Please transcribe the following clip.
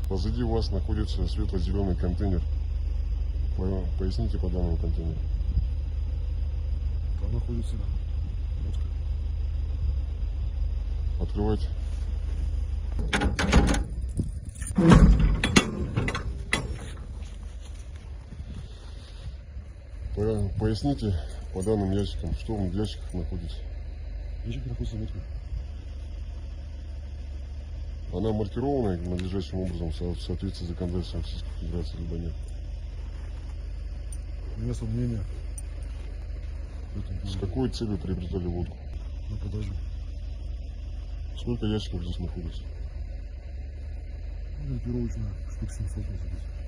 Позади вас находится светло-зеленый контейнер. Поясните по данному контейнеру. Там находится водка. Открывайте. Поясните по данным ящикам, что в ящиках находится. В ящике находится водка. Она маркирована надлежащим образом в соответствии с законодательством Российской Федерации, либо нет? У меня сомнения. С какой целью приобретали водку? На продажу. Сколько ящиков здесь находится? Ориентировочно штук 700 может быть.